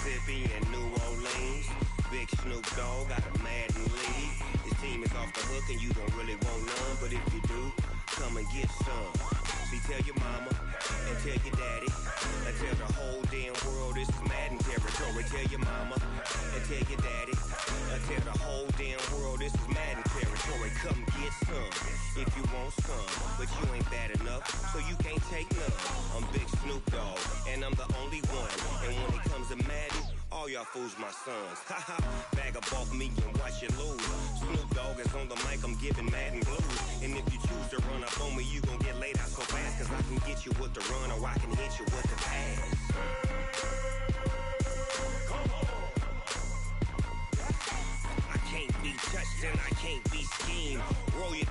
Mississippi and New Orleans. Big Snoop Dogg got a Madden lead. His team is off the hook and you don't really want none, but if you do, come and get some. See, tell your mama and tell your daddy and tell the whole damn world this is Madden territory. Tell your mama and tell your daddy and tell the whole damn world this is Madden territory. Come get some if you want some, but you ain't bad enough, so you can't take none. I'm Big Snoop Dogg and I'm the only one, and when it comes to Madden, all y'all fools my sons. Haha, bag up off me and watch you lose. Snoop Dogg is on the mic, I'm giving Madden blues. And if you choose to run up on me, you gon' get laid out so fast, cause I can get you with the run or I can hit you with the pass. Come on. I can't be touched and I can't be schemed. Roll you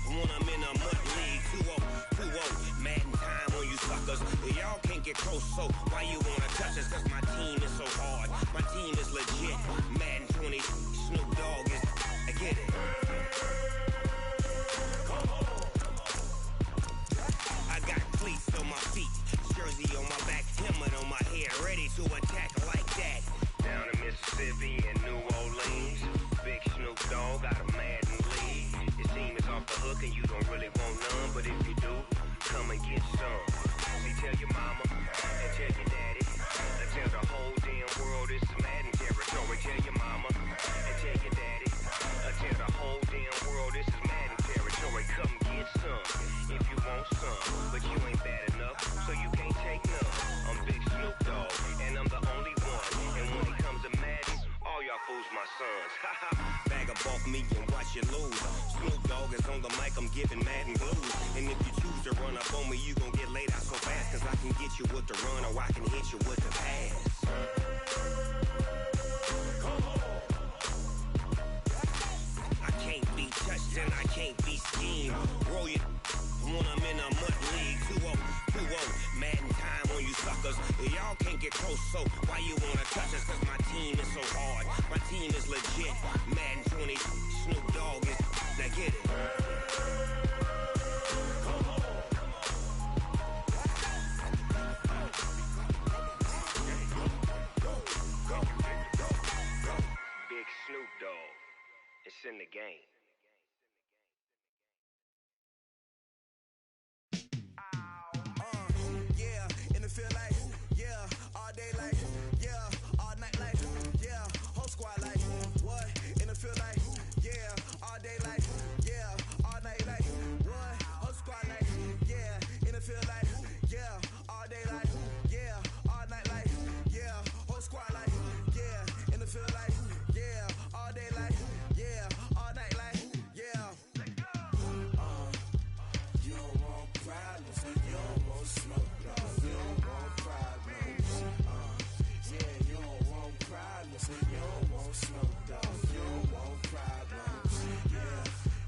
when I'm in a mud league. 2-0, Madden time on you suckers. Y'all can't get close, so why you wanna touch us? Cause my team is so hard, my team is legit. Madden 20, Snoop Dogg is, I get it. Come on. I got cleats on my feet, jersey on my back, helmet on my head, ready to attack like that. Down in Mississippi and New Orleans, Big Snoop Dogg got a Madden lead. His team is off the hook and you don't really want none, but if you do, come and get some. See, tell your mama and tell your daddy and tell the whole damn world this is Madden territory. Tell your mama and tell your daddy and tell the whole damn world this is Madden territory. Come get some if you want some, but you ain't bad enough, so you can't take none. I'm Big Snoop Dogg and I'm the only one, and when it comes to Madden, all y'all fools my sons. Haha, bag up off me and watch you lose. Snoop Dogg is on the mic, I'm giving Madden blues. And if you choose to run up on me, you gon' get laid out so fast, cause I can get you with the run or I can hit you with the pass. Come on. I can't be touched and I can't be schemed. Roll you when I'm in a mud league. 2-0, Madden time on you suckers. Y'all can't get close, so why you wanna touch us? Cause my team is so hard, my team is legit. Madden 20, Snoop Dogg is, now get it. Come on. Big Snoop Dogg, it's in the game. Feel like, yeah, all day like, yeah, all night like, yeah, whole squad like, what? And it feel like, yeah, all day like, yeah, all night like, what? Whole squad like, yeah, and it feel like, yeah, all day like, yeah, all night like, yeah, whole squad like, yeah, and it feel like, yeah, all day like, yeah, all night like, yeah. You don't want problems, you don't want smoke, you don't want problems. Yeah, you don't want problems, you don't want smoke, dog. You don't want problems.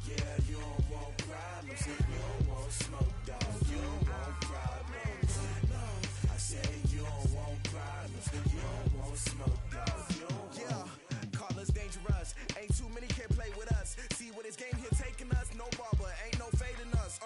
Yeah, you don't want problems, you don't want smoke, dog. You don't want problems. No, I said you don't want problems, you don't want smoke, dog. You don't want. Call us dangerous. Ain't too many can play with us. See what this game here taking us. No barber, ain't no fading us.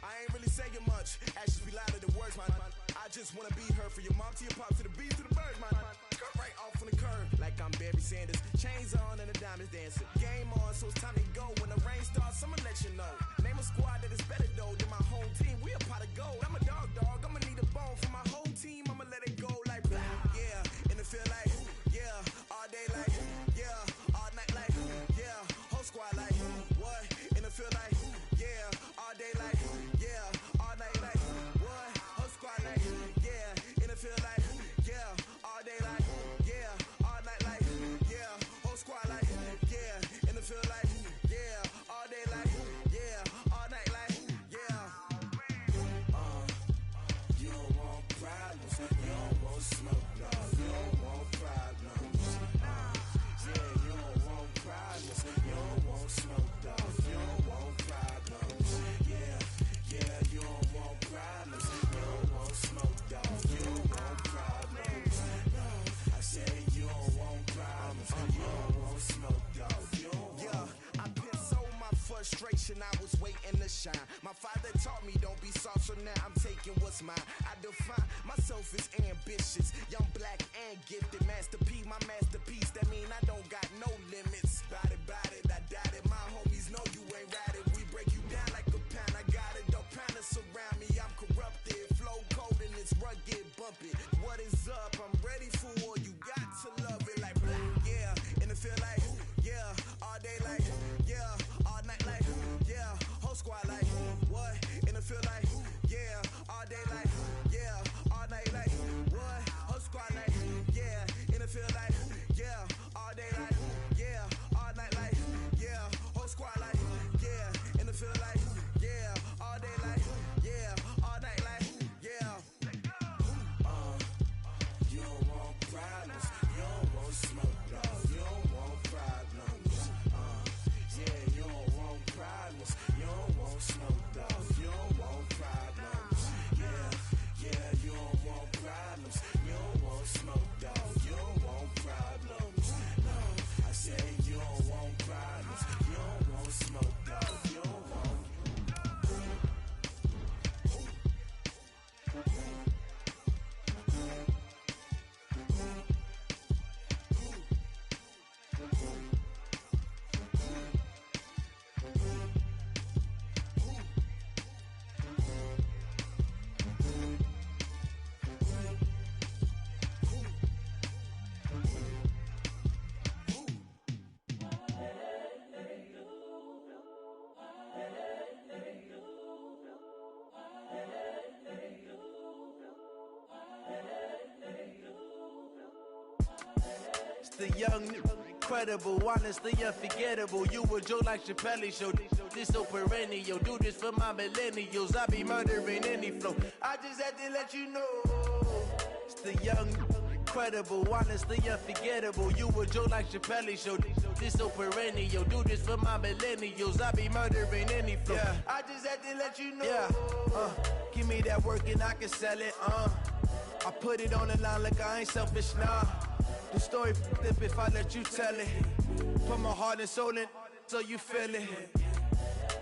I ain't really saying much. Actions be louder than words, man. I just wanna be heard. For your mom to your pop to the beat to the birds, man. Cut right off on the curb, like I'm Barry Sanders. Chains on and the diamonds dancing. Game on, so it's time to go. When the rain starts, I'ma let you know. Name a squad that is better though than my home team. We a pot of gold. I'm a dog. I'ma need a bone for my whole team. I'ma let it go like blah. Yeah, and it feel like, yeah, all day like, yeah, all night like, yeah, whole squad like, what? And it feel like, yeah, all day like, yeah, all night like, what? Whole squad like, yeah, and it feel like, yeah, all day like, yeah, all night like, yeah, whole squad like, yeah, and it feel like, yeah, all day like, yeah, all night like, yeah. You don't want problems, you don't want smoke, dog. You don't want problems. Yeah, you don't want problems, you don't want smoke, dog. You don't want problems. Yeah, you don't want problems, you don't want smoke, dog. You don't want problems. No, I said you don't want problems, you don't want smoke, dog. You don't want. I been so my frustration, I was waiting to shine. My father taught me don't be soft, so now I'm taking what's mine. I define Myself is ambitious, young, black, and gifted. Master P, my masterpiece. That mean I don't got no limits. Bout it, I doubt it. My homies know you ain't ratted. We break you down like a pound. I got it, don't pound to surround me. I'm corrupted, flow cold and it's rugged, bumpy. What is up? I'm ready for war. You got to love it like black, yeah. And it feel like, yeah. All day like, yeah. All night like, yeah. Whole squad like, what? And it feel like, yeah. All day like, yeah. All night like, what? Whole squad like, yeah. And it feel like, yeah. All day like, yeah. All night like, yeah. Whole squad like, yeah. And it feel like, yeah. All day like, yeah. All night like, yeah. You don't want problems. You don't want smoke, dog. You don't want problems. Yeah, you don't want problems. You don't want smoke, dog. You don't want problems. Yeah, you don't want problems. You don't want smoke, dog. You don't want problems. No, I say you don't want problems. You don't want smoke, dog. You don't want. The young, incredible, honestly unforgettable. You a joke like Chappelle show. This so perennial. Do this for my millennials. I be murdering any flow. I just had to let you know. It's the young, incredible, honestly unforgettable. You a joke like Chappelle show. This so perennial. Do this for my millennials. I be murdering any flow. Yeah. I just had to let you know. Yeah. Give me that work and I can sell it. I put it on the line like I ain't selfish, nah. The story flip if I let you tell it. Put my heart and soul in so you feel it.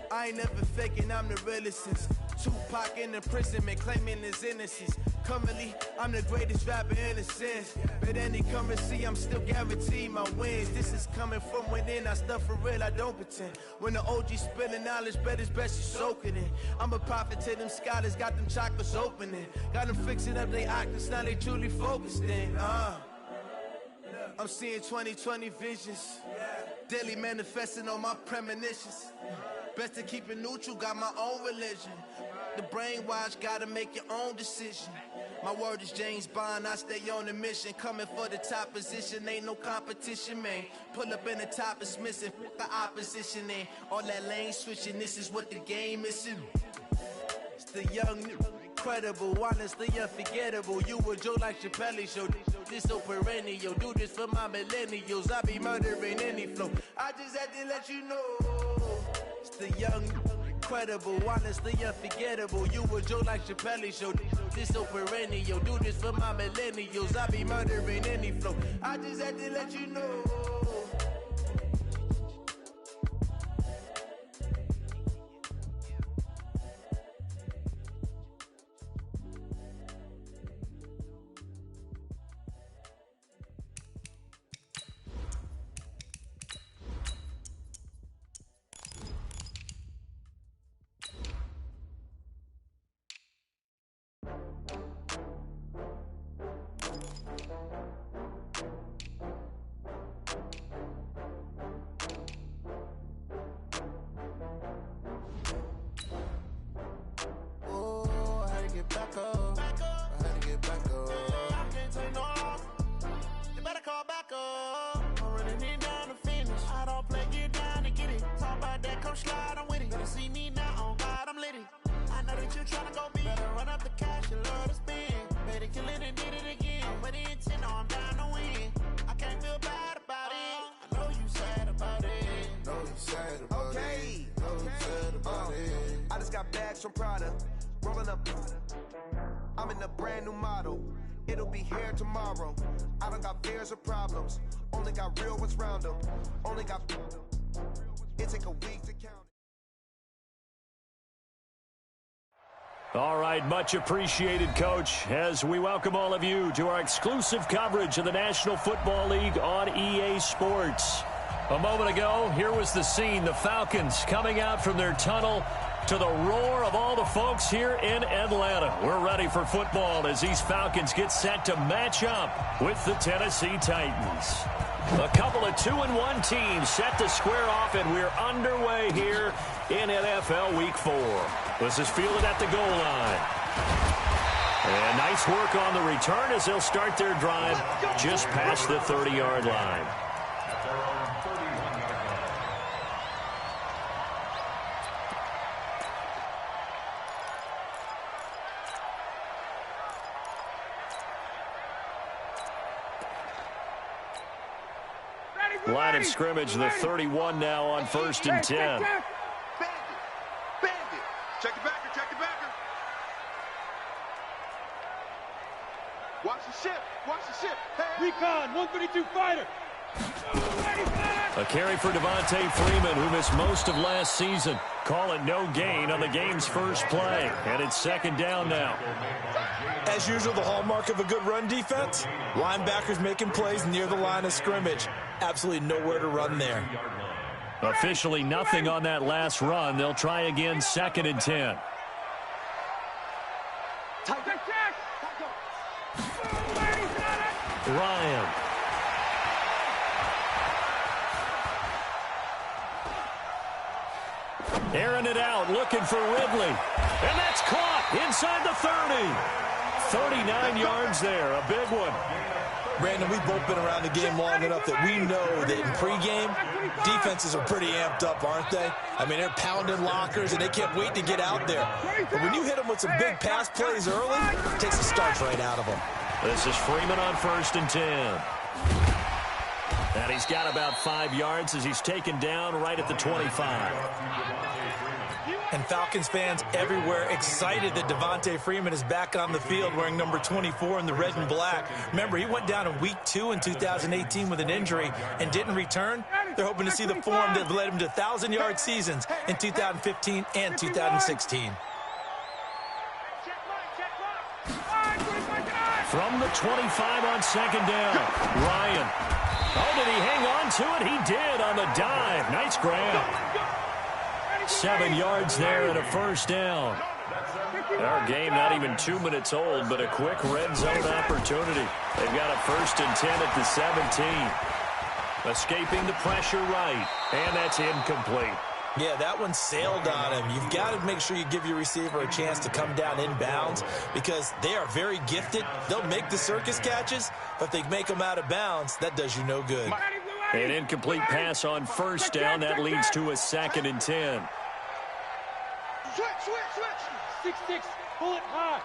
I ain't never faking, I'm the realest since Tupac in imprisonment, claiming his innocence. Currently, I'm the greatest rapper in a sense. But any currency, I'm still guaranteed my wins. This is coming from within, I stuff for real, I don't pretend. When the OG spilling knowledge, bet it's best you soak it in. I'm a prophet to them scholars, got them chakras opening. Got them fixing up they octaves, now they truly focused in. I'm seeing 2020 visions. Daily manifesting on my premonitions. Best to keep it neutral, got my own religion. The brainwash, gotta make your own decision. My word is James Bond, I stay on a mission. Coming for the top position, ain't no competition, man. Pull up in the top is missing, fuck the opposition, and all that lane switching, this is what the game is. It's the young, incredible, honestly unforgettable. You a joke like Chappelle show. This so perennial. Do this for my millennials. I be murdering any flow. I just had to let you know. It's the young, incredible, honestly unforgettable. You a joke like Chappelle show. This so perennial. Do this for my millennials. I be murdering any flow. I just had to let you know. From Prada, rolling up. I'm in a brand new model. It'll be here tomorrow. I don't got fears or problems. Only got real ones round them. Only got. It take a week to count. All right, much appreciated, Coach, as we welcome all of you to our exclusive coverage of the National Football League on EA Sports. A moment ago, here was the scene, the Falcons coming out from their tunnel to the roar of all the folks here in Atlanta. We're ready for football as these Falcons get set to match up with the Tennessee Titans. A couple of 2-1 teams set to square off, and we're underway here in NFL Week 4. This is fielded at the goal line. And nice work on the return as they'll start their drive just past the 30-yard line. Line of scrimmage, the 31 now on 1st and 10. Bandit. Check the backer, check the backer. Watch the ship, watch the ship. Hey. Recon, 132 fighter. A carry for Devontae Freeman, who missed most of last season. Call it no gain on the game's first play. And it's 2nd down now. As usual, the hallmark of a good run defense, linebackers making plays near the line of scrimmage. Absolutely nowhere to run there. Officially nothing on that last run. They'll try again, 2nd and 10. Ryan. Airing it out, looking for Ridley. And that's caught inside the 30. 39 yards there, a big one. Brandon, we've both been around the game long enough that we know that in pregame, defenses are pretty amped up, aren't they? I mean, they're pounding lockers, and they can't wait to get out there. But when you hit them with some big pass plays early, it takes the starch right out of them. This is Freeman on 1st and 10. And he's got about 5 yards as he's taken down right at the 25. And Falcons fans everywhere excited that Devontae Freeman is back on the field wearing number 24 in the red and black. Remember, he went down in Week 2 in 2018 with an injury and didn't return. They're hoping to see the form that led him to 1,000-yard seasons in 2015 and 2016. From the 25 on 2nd down, Ryan. Oh, did he hang on to it? He did on the dive. Nice grab. 7 yards there and a 1st down. Our game not even 2 minutes old, but a quick red zone opportunity. They've got a 1st and 10 at the 17. Escaping the pressure right, and that's incomplete. Yeah, that one sailed on him. You've got to make sure you give your receiver a chance to come down inbounds because they are very gifted. They'll make the circus catches, but if they make them out of bounds, that does you no good. An incomplete pass on 1st down. That leads to a 2nd and 10. Switch. 6-6, pull it high.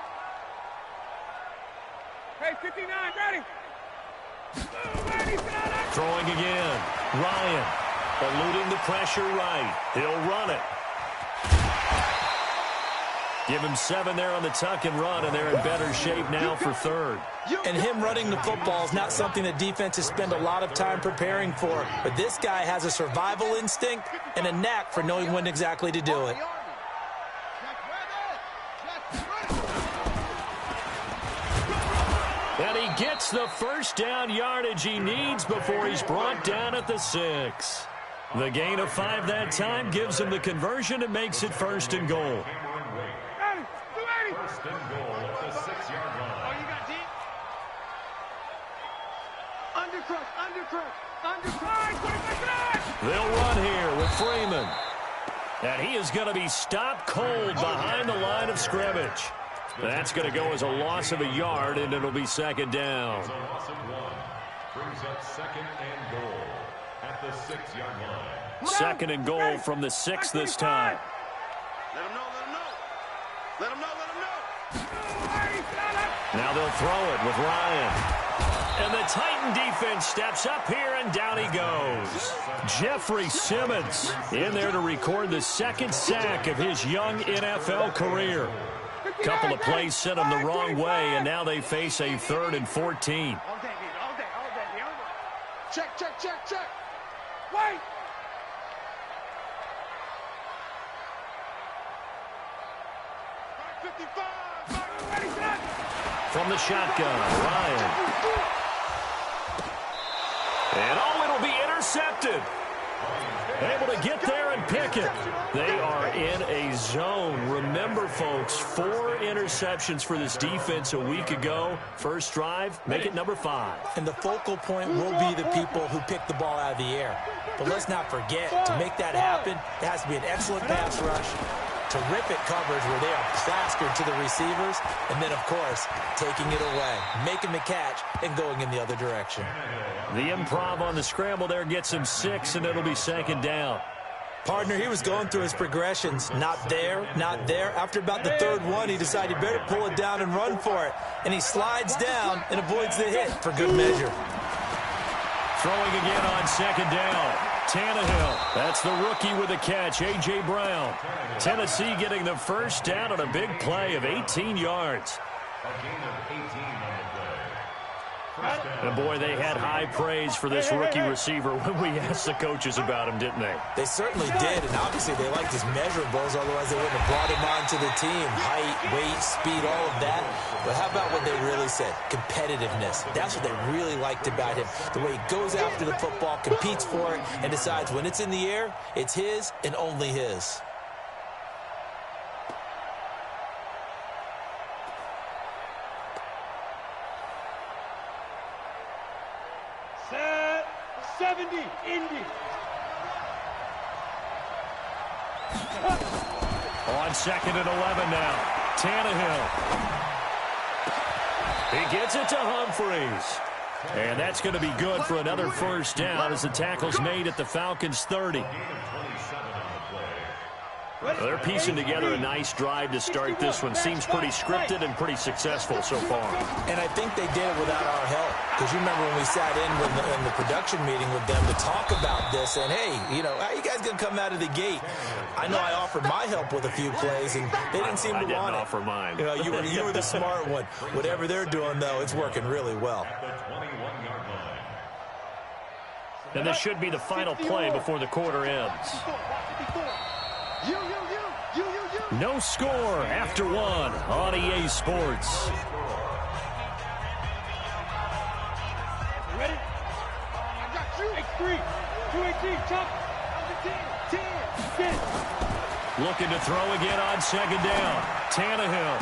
Hey, 59, ready. Throwing again. Ryan eluding the pressure right. He'll run it. Give him 7 there on the tuck and run, and they're in better shape now for 3rd. And him running the football is not something that defenses spend a lot of time preparing for. But this guy has a survival instinct and a knack for knowing when exactly to do it. And he gets the 1st down yardage he needs before he's brought down at the 6. The gain of 5 that time gives him the conversion and makes it 1st and goal. First and goal at the 6-yard line. Oh, you got deep? Undercrush. They'll run here with Freeman. And he is going to be stopped cold behind the line of scrimmage. That's going to go as a loss of a yard, and it'll be 2nd down. It's a loss of 1. Brings up 2nd and goal at the 6-yard line. 2nd and goal from the 6 this time. Let him know. Now they'll throw it with Ryan. And the Titan defense steps up here, and down he goes. Jeffrey Simmons in there to record the 2nd sack of his young NFL career. Couple of plays sent him the wrong way, and now they face a 3rd and 14. All day. Check. Wait. From the shotgun, Ryan. And it'll be intercepted. Able to get there and pick it. They are in a zone. Remember, folks, 4 interceptions for this defense a week ago. First drive, make it number 5. And the focal point will be the people who pick the ball out of the air. But let's not forget, to make that happen, it has to be an excellent pass rush, terrific coverage where they are plastered to the receivers, and then, of course, taking it away, making the catch, and going in the other direction. The improv on the scramble there gets him 6, and it'll be second down. Partner, he was going through his progressions. Not there, not there. After about the third one, he decided better pull it down and run for it. And he slides down and avoids the hit for good measure. Throwing again on second down. Tannehill. That's the rookie with a catch, A.J. Brown. Tennessee getting the first down on a big play of 18 yards. A gain of 18 on the play. And boy, they had high praise for this rookie receiver when we asked the coaches about him, didn't they? They certainly did, and obviously they liked his measurables, otherwise they wouldn't have brought him onto the team. Height, weight, speed, all of that. But how about what they really said? Competitiveness. That's what they really liked about him. The way he goes after the football, competes for it, and decides when it's in the air, it's his and only his. Set 70, Indy. On second and 11 now. Tannehill. He gets it to Humphreys. And that's going to be good for another first down as the tackle's made at the Falcons' 30. They're piecing together a nice drive to start this one. Seems pretty scripted and pretty successful so far. And I think they did it without our help. Because you remember when we sat in the production meeting with them to talk about this, and hey, you know, how are you guys going to come out of the gate? I know I offered my help with a few plays, and they didn't seem to want it. I didn't offer mine. You know, you were the smart one. Whatever they're doing, though, it's working really well. And this should be the final play before the quarter ends. No score after 1 on EA Sports. Ready? I got you. X3, 218, chop. 10. Looking to throw again on second down. Tannehill.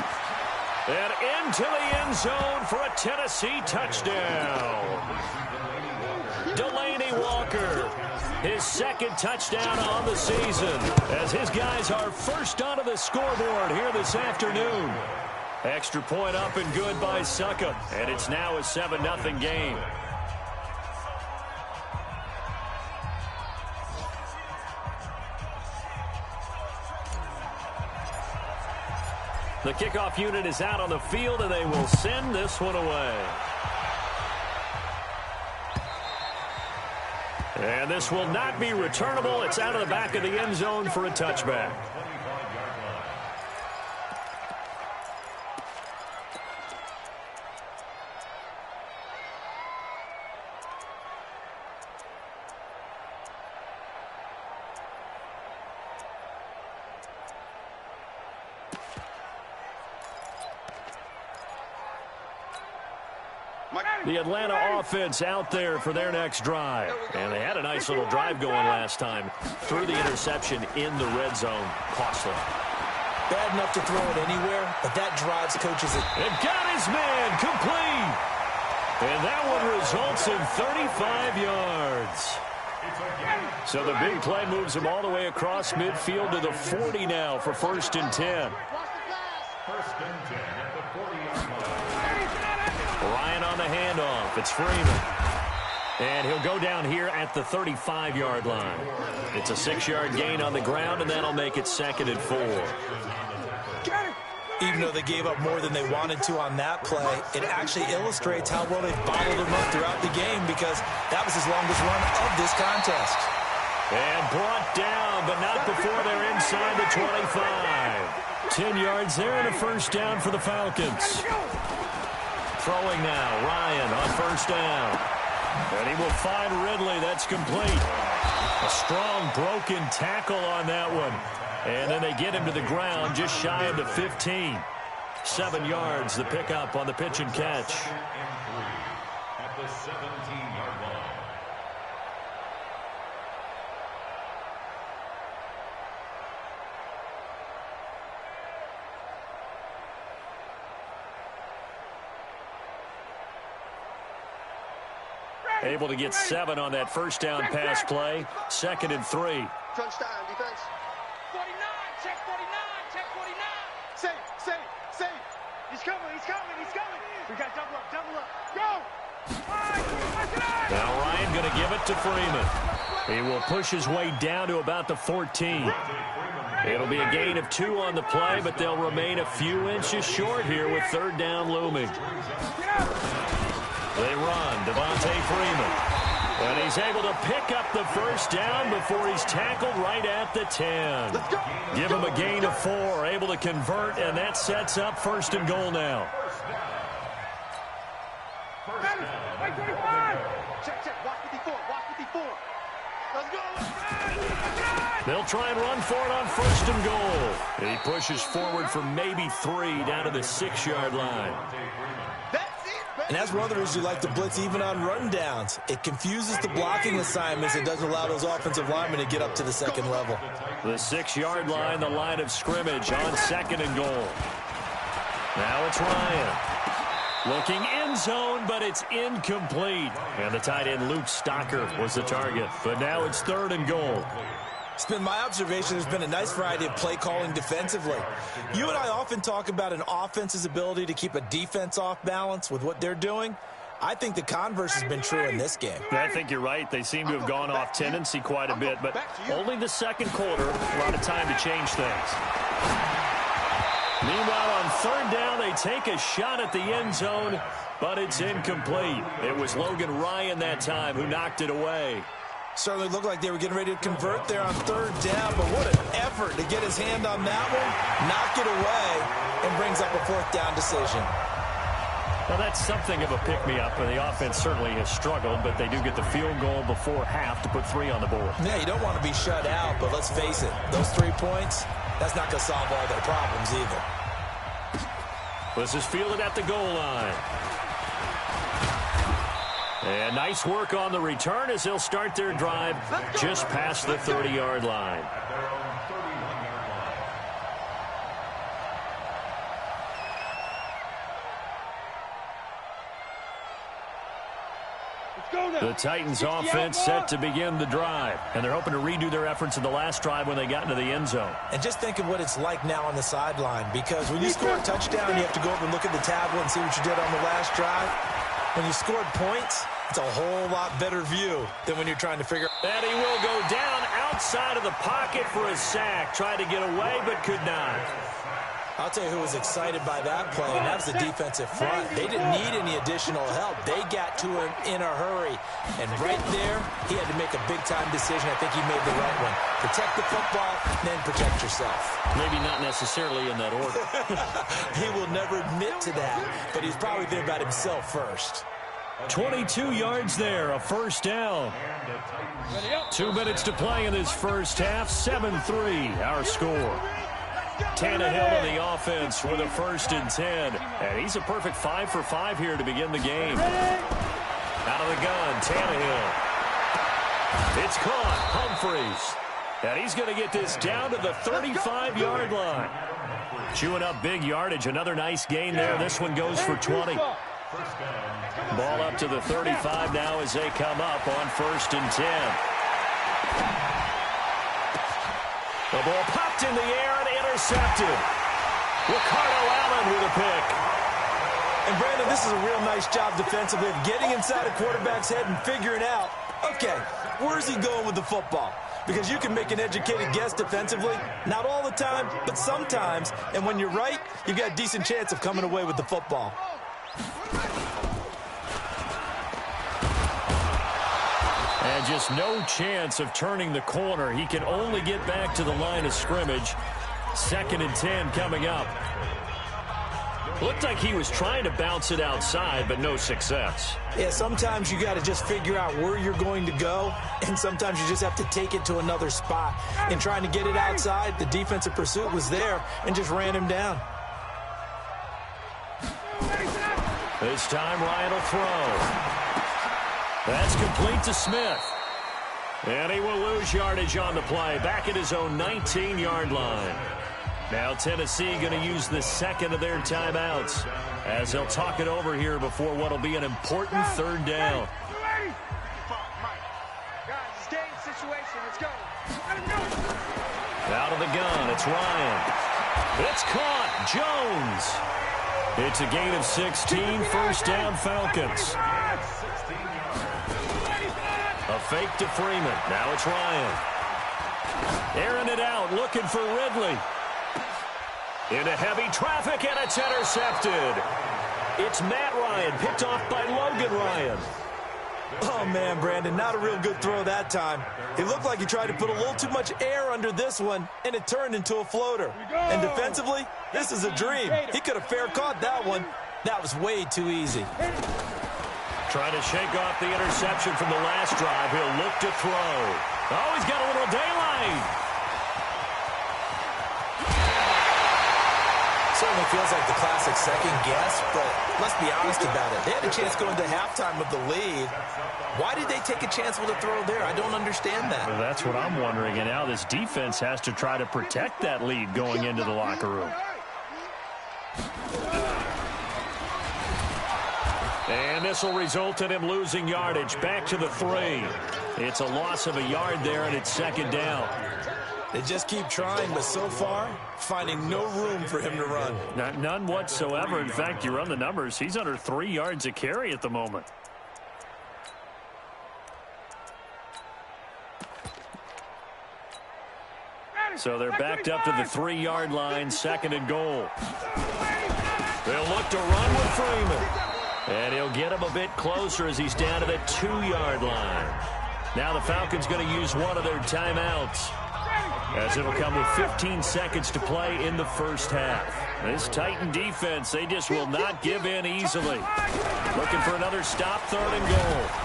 And into the end zone for a Tennessee touchdown. Delaney Walker. His second touchdown on the season as his guys are first onto the scoreboard here this afternoon. Extra point up and good by Suckup, and it's now a 7-0 game. The kickoff unit is out on the field, and they will send this one away. And this will not be returnable. It's out of the back of the end zone for a touchback. The Atlanta offense out there for their next drive. And they had a nice little drive going last time. Threw the interception in the red zone. Costly. Bad enough to throw it anywhere, but that drives coaches. And got his man complete. And that one results in 35 yards. So the big play moves him all the way across midfield to the 40 now for 1st and 10. First and 10 at the 40-yard line. Ryan on the handoff. It's Freeman. And he'll go down here at the 35-yard line. It's a 6-yard gain on the ground, and that'll make it 2nd and 4. Even though they gave up more than they wanted to on that play, it actually illustrates how well they've bottled them up throughout the game because that was his longest run of this contest. And brought down, but not before they're inside the 25. 10 yards there and a first down for the Falcons. Throwing now, Ryan on first down. And he will find Ridley. That's complete. A strong broken tackle on that one. And then they get him to the ground just shy of the 15. 7 yards, the pickup on the pitch and catch. Second and 3 at the 17-yard line. Able to get 7 on that first down pass play. 2nd and 3. Crunch time, defense. 49, check 49, check 49. Safe. He's coming. We got double up. Go! Now Ryan going to give it to Freeman. He will push his way down to about the 14. It'll be a gain of 2 on the play, but they'll remain a few inches short here with 3rd down looming. They run, Devontae Freeman. And he's able to pick up the first down before he's tackled right at the 10. Give him a gain of 4, able to convert, and that sets up 1st and goal now. Check. Walk 54. Let's go. They'll try and run for it on 1st and goal. He pushes forward for maybe 3 down to the 6-yard line. And that's one of the reasons you like to blitz even on run downs. It confuses the blocking assignments. It doesn't allow those offensive linemen to get up to the 2nd level. The 6-yard line, the line of scrimmage on 2nd and goal. Now it's Ryan. Looking end zone, but it's incomplete. And the tight end Luke Stocker was the target. But now it's 3rd and goal. It's been my observation there's been a nice variety of play calling defensively. You and I often talk about an offense's ability to keep a defense off balance with what they're doing. I think the converse has been true in this game. I think you're right. They seem to have gone off tendency quite a bit, but only the 2nd quarter, a lot of time to change things. Meanwhile, on 3rd down, they take a shot at the end zone, but it's incomplete. It was Logan Ryan that time who knocked it away. Certainly looked like they were getting ready to convert there on 3rd down, but what an effort to get his hand on that one, knock it away, and brings up a 4th down decision. Well, that's something of a pick-me-up, and the offense certainly has struggled, but they do get the field goal before half to put 3 on the board. Yeah, you don't want to be shut out, but let's face it, those 3 points, that's not going to solve all their problems either. This is fielded at the goal line. And nice work on the return as they'll start their drive just past the 30-yard line. The Titans offense set to begin the drive, and they're hoping to redo their efforts in the last drive when they got into the end zone. And just think of what it's like now on the sideline, because when you score a touchdown, you have to go up and look at the tablet and see what you did on the last drive. When you scored points, it's a whole lot better view than when you're trying to figure out. And he will go down outside of the pocket for a sack. Tried to get away, but could not. I'll tell you who was excited by that play, and that was the defensive front. They didn't need any additional help. They got to him in a hurry. And right there, he had to make a big-time decision. I think he made the right one. Protect the football, then protect yourself. Maybe not necessarily in that order. He will never admit to that, but he's probably thinking about himself first. 22 yards there, a 1st down. 2 minutes to play in this first half, 7-3, our score. Tannehill on the offense with a 1st and 10. And he's a perfect 5 for 5 here to begin the game. Out of the gun, Tannehill. It's caught, Humphries. And he's going to get this down to the 35-yard line. Chewing up big yardage, another nice gain there. This one goes for 20. Ball up to the 35 now as they come up on 1st and 10. The ball popped in the air and intercepted. Ricardo Allen with a pick. And Brandon, this is a real nice job defensively of getting inside a quarterback's head and figuring out, okay, where's he going with the football? Because you can make an educated guess defensively, not all the time, but sometimes. And when you're right, you've got a decent chance of coming away with the football. And just no chance of turning the corner. He can only get back to the line of scrimmage. 2nd and 10 coming up. Looked like he was trying to bounce it outside, but no success. Yeah, sometimes you got to just figure out where you're going to go, and sometimes you just have to take it to another spot. And trying to get it outside, the defensive pursuit was there and just ran him down. This time Ryan will throw. That's complete to Smith. And he will lose yardage on the play, back at his own 19-yard line. Now Tennessee going to use the second of their timeouts as they'll talk it over here before what will be an important third down. Guys, game situation. Let's go. Out of the gun, it's Ryan. It's caught. Jones. It's a gain of 16, first down Falcons. A fake to Freeman. Now it's Ryan. Airing it out, looking for Ridley. Into heavy traffic, and it's intercepted. It's Matt Ryan, picked off by Logan Ryan. Oh, man, Brandon, not a real good throw that time. It looked like he tried to put a little too much air under this one, and it turned into a floater. And defensively, this is a dream. He could have fair caught that one. That was way too easy. Trying to shake off the interception from the last drive. He'll look to throw. Oh, he's got a little daylight. Certainly feels like the classic second guess, but let's be honest about it. They had a chance going to halftime with the lead. Why did they take a chance with a throw there? I don't understand that. Well, that's what I'm wondering. And now this defense has to try to protect that lead going into the locker room. And this will result in him losing yardage back to the 3. It's a loss of a yard there, and it's second down. They just keep trying, but so far, finding no room for him to run. None whatsoever. In fact, you run the numbers. He's under 3 yards a carry at the moment. So they're backed up to the 3-yard line, second and goal. They'll look to run with Freeman. And he'll get him a bit closer as he's down to the 2-yard line. Now the Falcons going to use one of their timeouts, as it'll come with 15 seconds to play in the first half. This Titan defense, they just will not give in easily. Looking for another stop, third and goal.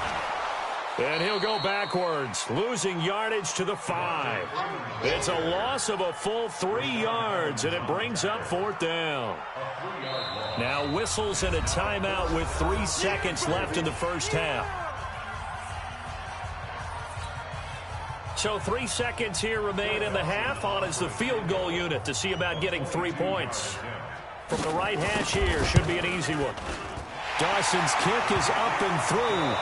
And he'll go backwards, losing yardage to the 5. It's a loss of a full 3 yards, and it brings up fourth down. Now whistles and a timeout with 3 seconds left in the first half. So 3 seconds here remain in the half. On is the field goal unit to see about getting 3 points. From the right hash here, should be an easy one. Dawson's kick is up and through.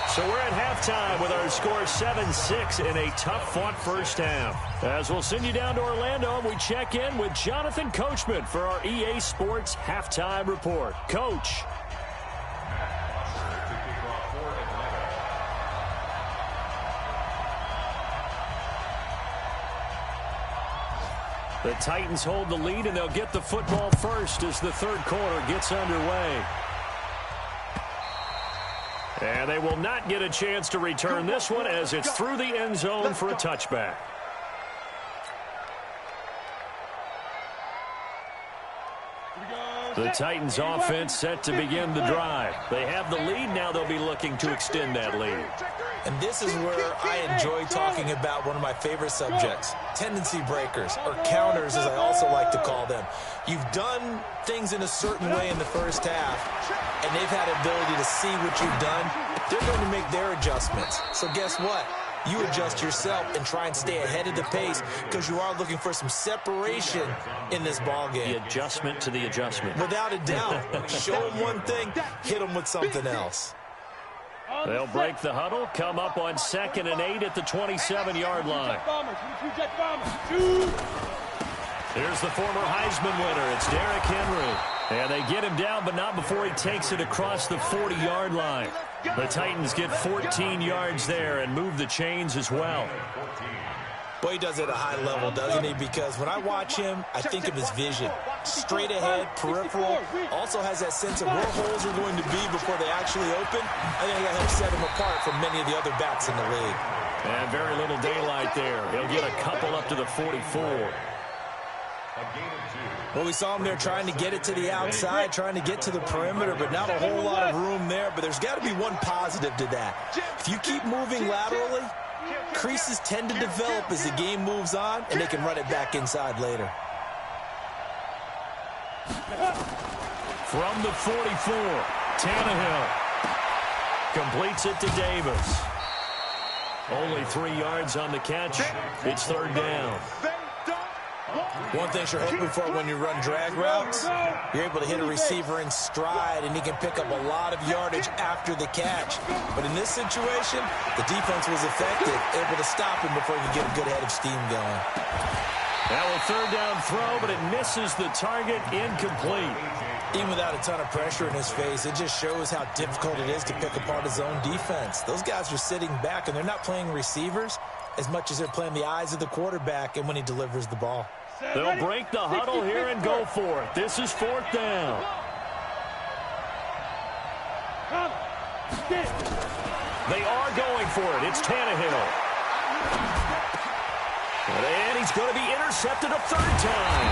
So we're at halftime with our score 7-6 in a tough-fought first half. As we'll send you down to Orlando, and we check in with Jonathan Coachman for our EA Sports Halftime Report. Coach. The Titans hold the lead, and they'll get the football first as the third quarter gets underway. And they will not get a chance to return this one as it's through the end zone for a touchback. The Titans offense set to begin the drive. They have the lead. Now they'll be looking to extend that lead. And this is where I enjoy talking about one of my favorite subjects, tendency breakers, or counters as I also like to call them. You've done things in a certain way in the first half, and they've had the ability to see what you've done. They're going to make their adjustments. So guess what? You adjust yourself and try and stay ahead of the pace because you are looking for some separation in this ball game. The adjustment to the adjustment. Without a doubt. Show them one thing, hit them with something else. They'll break the huddle, come up on 2nd and 8 at the 27-yard line. Here's the former Heisman winner. It's Derrick Henry. And they get him down, but not before he takes it across the 40-yard line. The Titans get 14 yards there and move the chains as well. Boy, he does it at a high level, doesn't he? Because when I watch him, I think of his vision. Straight ahead, peripheral. Also has that sense of where holes are going to be before they actually open. I think that helps set him apart from many of the other backs in the league. And very little daylight there. He'll get a couple up to the 44. Well, we saw him there trying to get it to the outside, trying to get to the perimeter, but not a whole lot of room there. But there's got to be one positive to that. If you keep moving laterally, creases tend to develop as the game moves on, and they can run it back inside later. From the 44, Tannehill completes it to Davis. Only 3 yards on the catch. It's third down. One thing you're hoping for when you run drag routes, you're able to hit a receiver in stride, and he can pick up a lot of yardage after the catch. But in this situation, the defense was effective, able to stop him before he could get a good head of steam going. Now a third down throw, but it misses the target, incomplete. Even without a ton of pressure in his face, it just shows how difficult it is to pick apart his own defense. Those guys are sitting back, and they're not playing receivers as much as they're playing the eyes of the quarterback and when he delivers the ball. They'll break the huddle here and go for it. This is fourth down. They are going for it. It's Tannehill. And he's going to be intercepted a third time.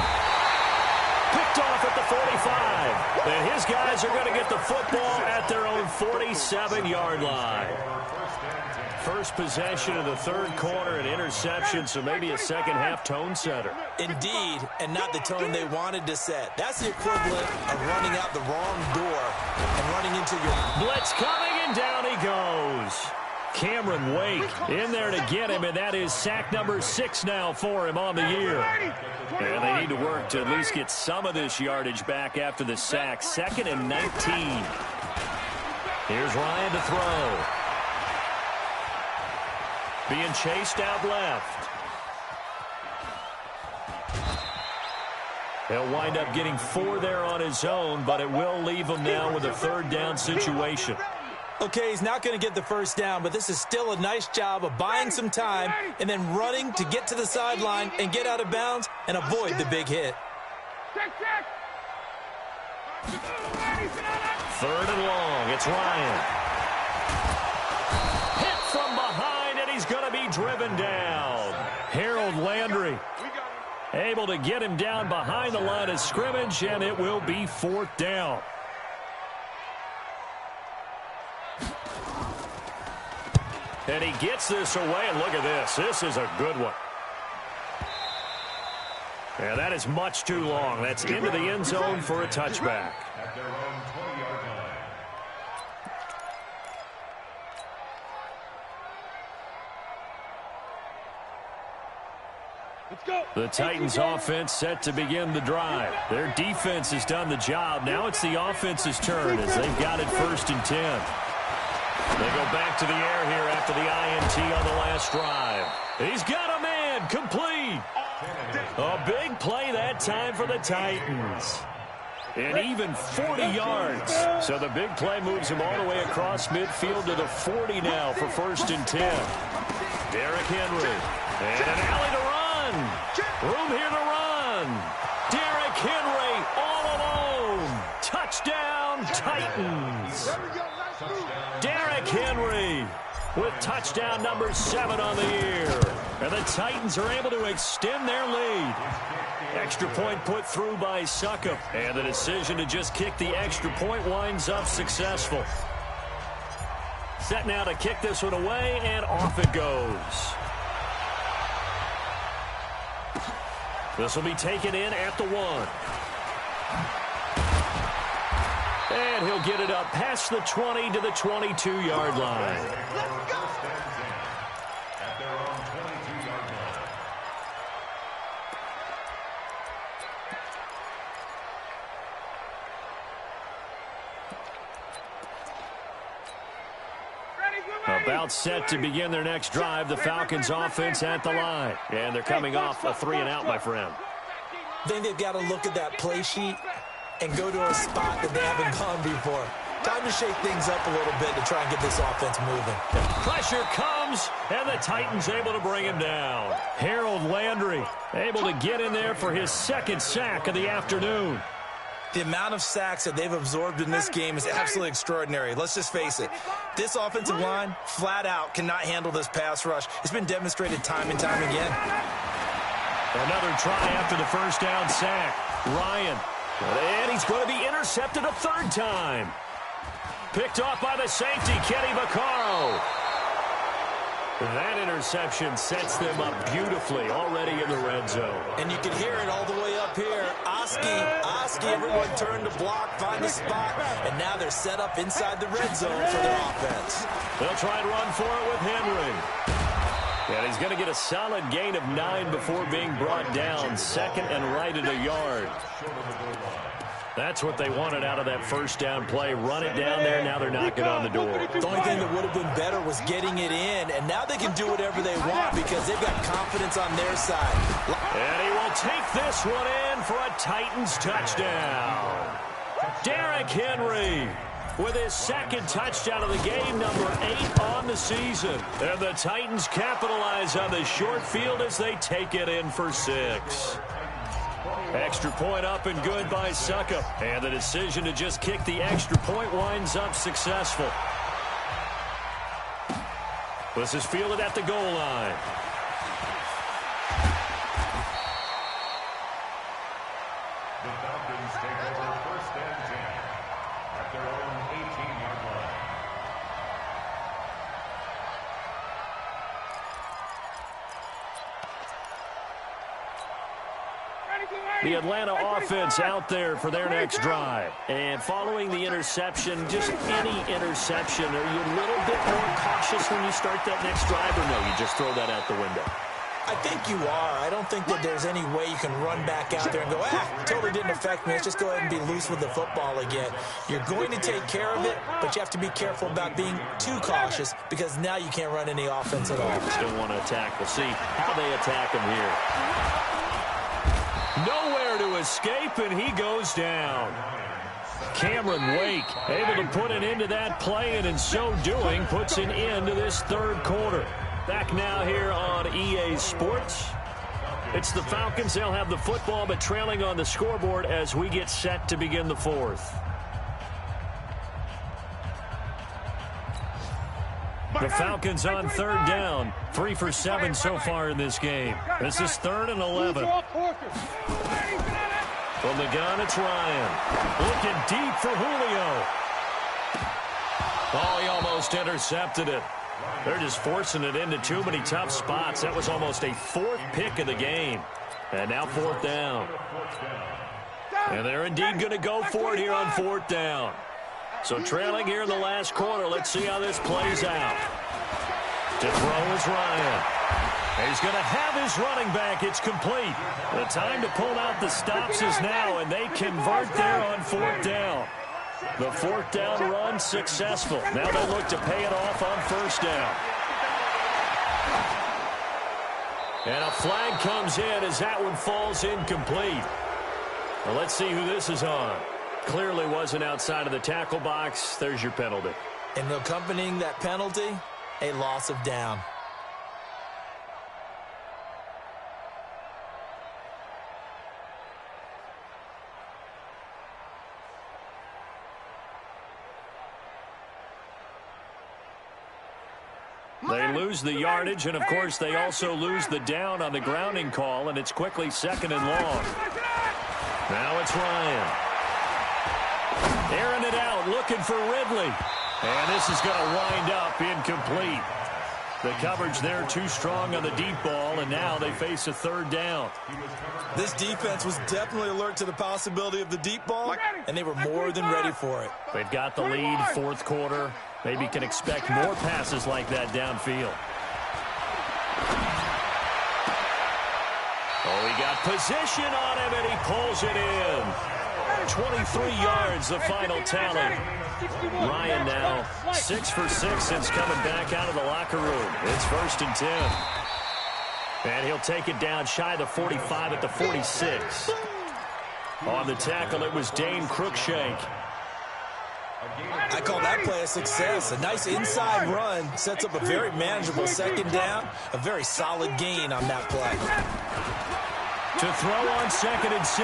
Picked off at the 45. And his guys are going to get the football at their own 47-yard line. First possession of the third quarter, an interception, so maybe a second-half tone setter. Indeed, and not the tone they wanted to set. That's the equivalent of running out the wrong door and running into your... Blitz coming, and down he goes. Cameron Wake in there to get him, and that is sack number 6 now for him on the year. And they need to work to at least get some of this yardage back after the sack. 2nd and 19. Here's Ryan to throw. Being chased out left. He'll wind up getting 4 there on his own, but it will leave him now with a third down situation. Okay, he's not going to get the first down, but this is still a nice job of buying some time and then running to get to the sideline and get out of bounds and avoid the big hit. Third and long. It's Ryan. Hit from behind, and he's going to be driven down. Harold Landry able to get him down behind the line of scrimmage, and it will be fourth down. And he gets this away, and look at this. This is a good one. And that is much too long. That's into the end zone for a touchback. At their own 20-yard line. The Titans offense set to begin the drive. Their defense has done the job. Now it's the offense's turn as they've got it 1st and 10. They go back to the air here after the INT on the last drive. He's got a man, complete. A big play that time for the Titans. And even 40 yards. So the big play moves him all the way across midfield to the 40 now for 1st and 10. Derrick Henry. And an alley to run. Room here to run. Derrick Henry all alone. Touchdown, Titans. Derrick Henry with touchdown number 7 on the year. And the Titans are able to extend their lead. Extra point put through by Succop. And the decision to just kick the extra point winds up successful. Set now to kick this one away, and off it goes. This will be taken in at the 1. And he'll get it up past the 20 to the 22-yard line. At their own 22-yard line. About set to begin their next drive, the Falcons offense at the line. And they're coming off a 3 and out, my friend. Then they've got to look at that play sheet and go to a spot that they haven't gone before. Time to shake things up a little bit to try and get this offense moving. Pressure comes, and the Titans able to bring him down. Harold Landry able to get in there for his 2nd sack of the afternoon. The amount of sacks that they've absorbed in this game is absolutely extraordinary. Let's just face it. This offensive line, flat out, cannot handle this pass rush. It's been demonstrated time and time again. Another try after the first down sack. Ryan. And he's going to be intercepted a 3rd time. Picked off by the safety, Kenny Vaccaro. That interception sets them up beautifully already in the red zone. And you can hear it all the way up here. Oski, everyone turned to block, find a spot, and now they're set up inside the red zone for their offense. They'll try and run for it with Henry. And he's going to get a solid gain of 9 before being brought down. Second and right at a yard. That's what they wanted out of that first down play. Run it down there. Now they're knocking on the door. The only thing that would have been better was getting it in. And now they can do whatever they want because they've got confidence on their side. And he will take this one in for a Titans touchdown. Derrick Henry with his second touchdown of the game, number 8 on the season. And the Titans capitalize on the short field as they take it in for 6. Extra point up and good by Suckup. And the decision to just kick the extra point winds up successful. This is fielded at the goal line. The Falcons take over first and 10 at their own 18-yard line. The Atlanta offense out there for their next drive. And following the interception, just any interception, are you a little bit more cautious when you start that next drive, or no, you just throw that out the window? I think you are. I don't think that there's any way you can run back out there and go, totally didn't affect me. Let's just go ahead and be loose with the football again. You're going to take care of it, but you have to be careful about being too cautious because now you can't run any offense at all. Still want to attack. We'll see how they attack him here. Nowhere to escape, and he goes down. Cameron Wake able to put an end to that play, and in so doing puts an end to this third quarter. Back now here on EA Sports. It's the Falcons. They'll have the football, but trailing on the scoreboard as we get set to begin the fourth. The Falcons on third down. 3 for 7 so far in this game. This is 3rd and 11. From the gun, it's Ryan. Looking deep for Julio. Oh, he almost intercepted it. They're just forcing it into too many tough spots. That was almost a 4th pick of the game. And now 4th down. And they're indeed going to go for it here on 4th down. So trailing here in the last quarter. Let's see how this plays out. To throw is Ryan. And he's going to have his running back. It's complete. The time to pull out the stops is now, and they convert there on 4th down. The 4th down run successful. Now they look to pay it off on 1st down. And a flag comes in as that one falls incomplete. Well, let's see who this is on. Clearly wasn't outside of the tackle box. There's your penalty. And accompanying that penalty, a loss of down. They lose the yardage, and, of course, they also lose the down on the grounding call, and it's quickly 2nd and long. Now it's Ryan. Airing it out, looking for Ridley. And this is going to wind up incomplete. The coverage there too strong on the deep ball, and now they face a 3rd down. This defense was definitely alert to the possibility of the deep ball, and they were more than ready for it. They've got the lead, 4th quarter. Maybe can expect more passes like that downfield. Oh, he got position on him, and he pulls it in. 23 yards, the final tally. Ryan now 6 for 6 since coming back out of the locker room. It's 1st and 10. And he'll take it down shy of the 45 at the 46. On the tackle, it was Dane Cruikshank. I call that play a success. A nice inside run sets up a very manageable 2nd down. A very solid gain on that play. To throw on 2nd and 6.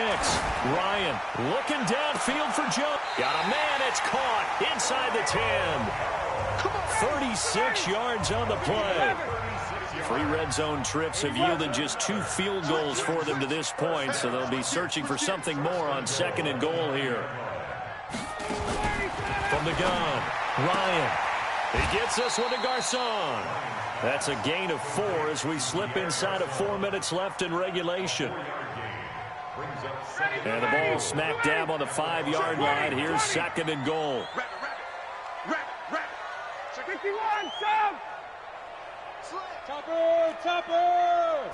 Ryan looking downfield for Joe. Got a man. It's caught inside the 10. 36 yards on the play. 3 red zone trips have yielded just 2 field goals for them to this point, so they'll be searching for something more on 2nd and goal here. From the gun, Ryan He gets this one to Garcon. That's a gain of 4 as we slip inside of 4 minutes left in regulation. And the ball smack dab on the 5-yard line. Here's 2nd and goal. 51, Sam! Chopper!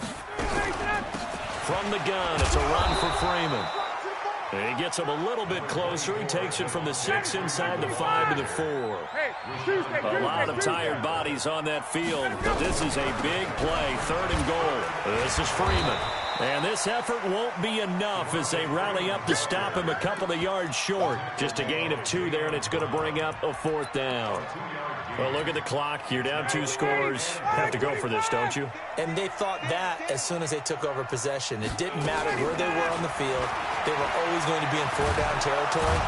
From the gun, it's a run for Freeman. And he gets him a little bit closer. He takes it from the 6 inside the 5 to the 4. A lot of tired bodies on that field, but this is a big play. 3rd and goal. This is Freeman. And this effort won't be enough as they rally up to stop him a couple of yards short. Just a gain of 2 there, and it's going to bring up a 4th down. Well, look at the clock. You're down 2 scores. Have to go for this, don't you? And they thought that as soon as they took over possession. It didn't matter where they were on the field. They were always going to be in 4-down territory.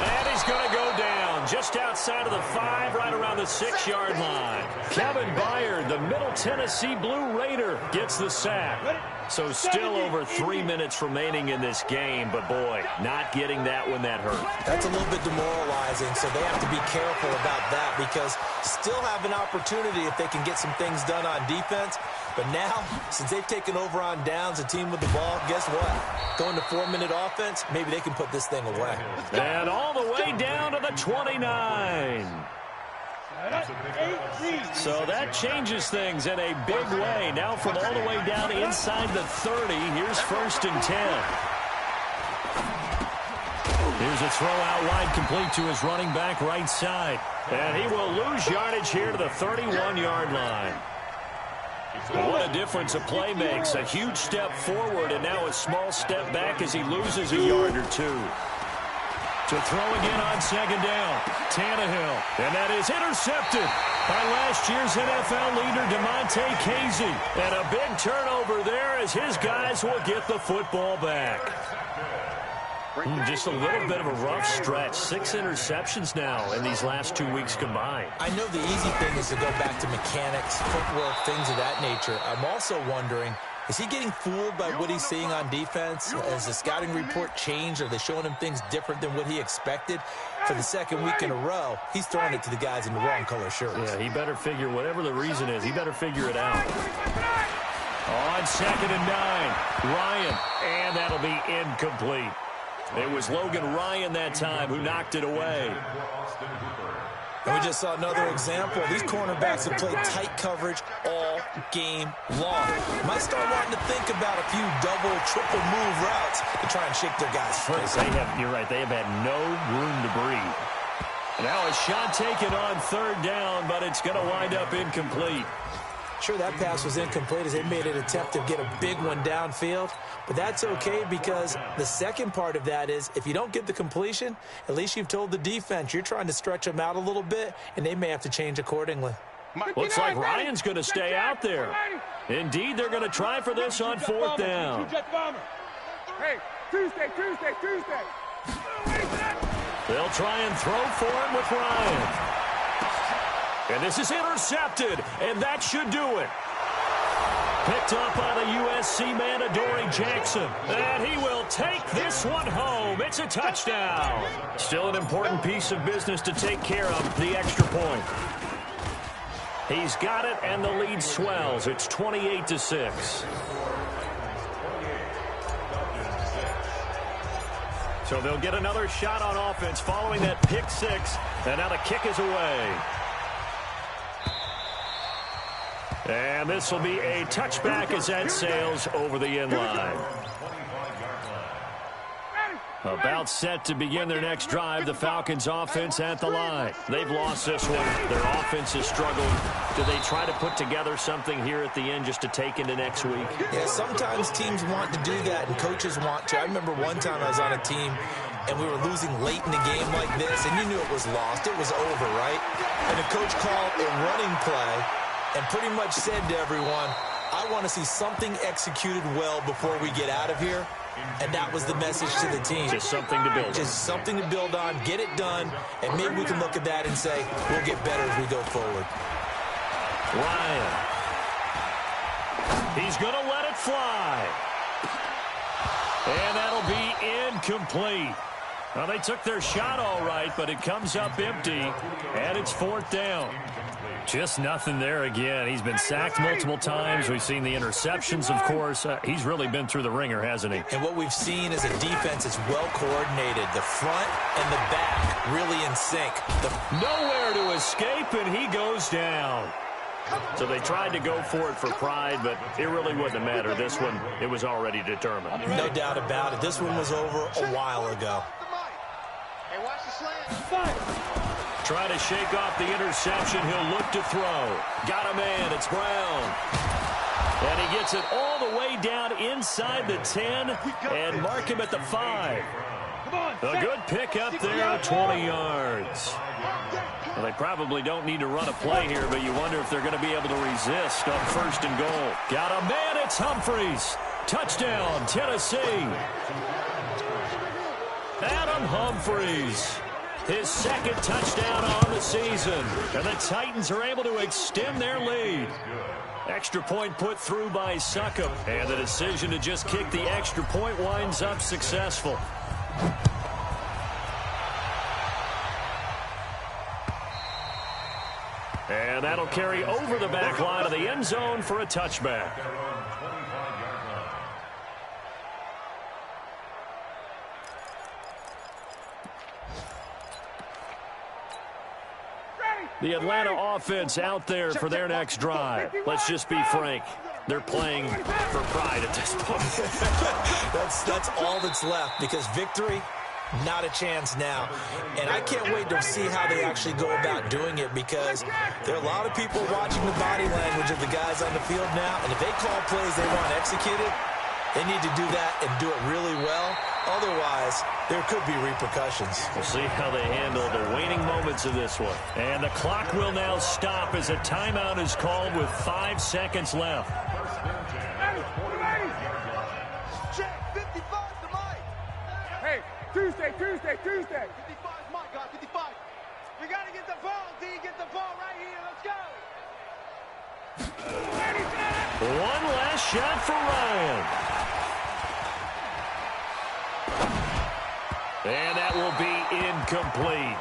And he's going to go down just outside of the 5, right around the 6-yard line. Kevin Byard, the Middle Tennessee Blue Raider, gets the sack. So still over 3 minutes remaining in this game, but boy, not getting that one that hurt. That's a little bit demoralizing, so they have to be careful about that because still have an opportunity if they can get some things done on defense. But now, since they've taken over on downs, a team with the ball, guess what? Going to 4-minute offense, maybe they can put this thing away. And all the way down to the 29. So that changes things in a big way. Now from all the way down inside the 30, here's 1st and 10. Here's a throw out wide, complete to his running back right side. And he will lose yardage here to the 31-yard line. What a difference a play makes. A huge step forward and now a small step back as he loses a yard or 2. To throw again on 2nd down. Tannehill. And that is intercepted by last year's NFL leader, DeMonte Casey. And a big turnover there as his guys will get the football back. Just a little bit of a rough stretch. 6 interceptions now in these last 2 weeks combined. I know the easy thing is to go back to mechanics, footwork, things of that nature. I'm also wondering, is he getting fooled by what he's seeing on defense? Has the scouting report changed? Are they showing him things different than what he expected? For the 2nd week in a row, he's throwing it to the guys in the wrong color shirts. Yeah, he better figure, whatever the reason is, he better figure it out. On 2nd and 9, Ryan, and that'll be incomplete. It was Logan Ryan that time who knocked it away. And we just saw another example. These cornerbacks have played tight coverage all game long. Might start wanting to think about a few double, triple move routes to try and shake their guys free. You're right, they have had no room to breathe. Now a shot taken on 3rd down, but it's going to wind up incomplete. Sure, that pass was incomplete as they made an attempt to get a big one downfield. But that's okay because the second part of that is if you don't get the completion, at least you've told the defense you're trying to stretch them out a little bit, and they may have to change accordingly. Looks like Ryan's going to stay out there. Indeed, they're going to try for this on 4th down. Hey, Tuesday. They'll try and throw for him with Ryan. And this is intercepted, and that should do it. Picked up by the USC man, Adoree Jackson. And he will take this one home. It's a touchdown. Still an important piece of business to take care of, the extra point. He's got it, and the lead swells. It's 28-6. So they'll get another shot on offense following that pick 6, and now the kick is away. And this will be a touchback as that sails over the end line. About set to begin their next drive, the Falcons offense at the line. They've lost this one. Their offense has struggled. Do they try to put together something here at the end just to take into next week? Yeah, sometimes teams want to do that and coaches want to. I remember one time I was on a team and we were losing late in the game like this, and you knew it was lost. It was over, right? And the coach called a running play and pretty much said to everyone, I want to see something executed well before we get out of here. And that was the message to the team. Just something to build on. Just something to build on, get it done, and maybe we can look at that and say, we'll get better as we go forward. Ryan. He's going to let it fly. And that'll be incomplete. Well, they took their shot all right, but it comes up empty, and it's 4th down. Just nothing there again. He's been sacked multiple times. We've seen the interceptions, of course. He's really been through the ringer, hasn't he? And what we've seen is a defense that's well coordinated. The front and the back really in sync. Nowhere to escape, and he goes down. So they tried to go for it for pride, but it really wouldn't have mattered. This one, it was already determined. No doubt about it. This one was over a while ago. Hey, watch the slant. Try to shake off the interception. He'll look to throw. Got a man. It's Brown. And he gets it all the way down inside the 10 and mark him at the 5. A good pick up there, 20 yards. Well, they probably don't need to run a play here, but you wonder if they're going to be able to resist on 1st and goal. Got a man. It's Humphries. Touchdown, Tennessee. Adam Humphries, his 2nd touchdown on the season. And the Titans are able to extend their lead. Extra point put through by Succop. And the decision to just kick the extra point winds up successful. And that'll carry over the back line of the end zone for a touchback. The Atlanta offense out there for their next drive. Let's just be frank. They're playing for pride at this point. That's all that's left, because victory, not a chance now. And I can't wait to see how they actually go about doing it, because there are a lot of people watching the body language of the guys on the field now. And if they call plays they want executed, they need to do that and do it really well. Otherwise, there could be repercussions. We'll see how they handle the waning moments of this one. And the clock will now stop as a timeout is called with 5 seconds left. Check, 55 to Mike. Hey, Tuesday. 55 Mike, God, 55. We got to get the ball, D. Get the ball right here. Let's go. One last shot for Ryan. And that will be incomplete,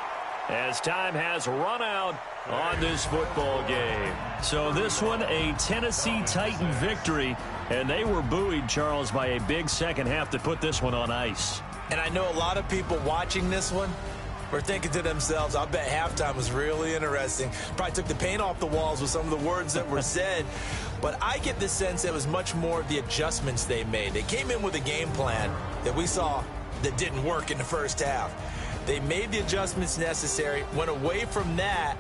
as time has run out on this football game. So this one, a Tennessee Titan victory, and they were buoyed, Charles, by a big second half to put this one on ice. And I know a lot of people watching this one were thinking to themselves, I bet halftime was really interesting. Probably took the paint off the walls with some of the words that were said. But I get the sense it was much more the adjustments they made. They came in with a game plan that we saw that didn't work in the first half. They made the adjustments necessary, went away from that,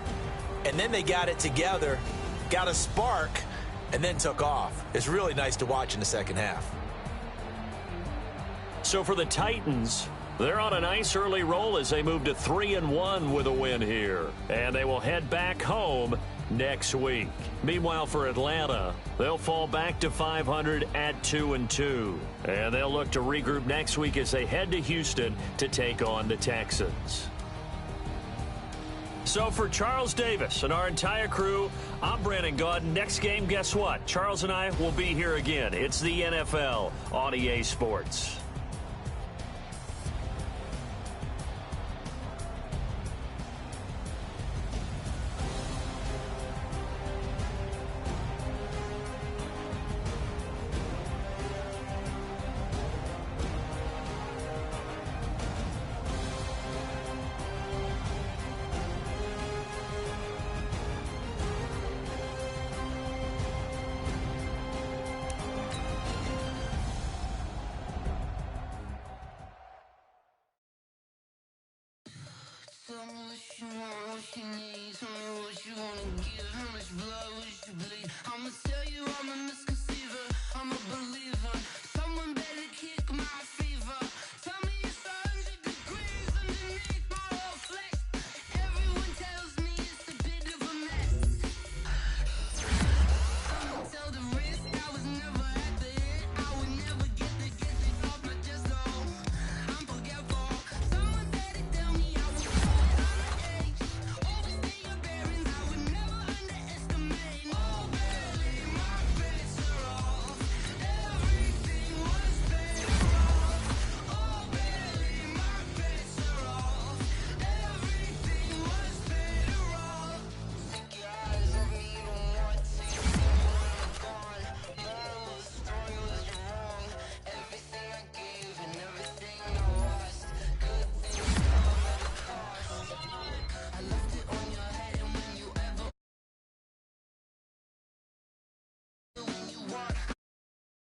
and then they got it together, got a spark, and then took off. It's really nice to watch in the second half. So for the Titans, they're on a nice early roll as they move to 3-1 with a win here. And they will head back home next week. Meanwhile, for Atlanta, they'll fall back to 500 at 2-2. And they'll look to regroup next week as they head to Houston to take on the Texans. So for Charles Davis and our entire crew, I'm Brandon Gaudin. Next game, guess what? Charles and I will be here again. It's the NFL on EA Sports. Tell me what you want, what you need. Tell me what you wanna give. How much blood would you bleed? I'ma tell you I'm a misconceiver. I'm a believer.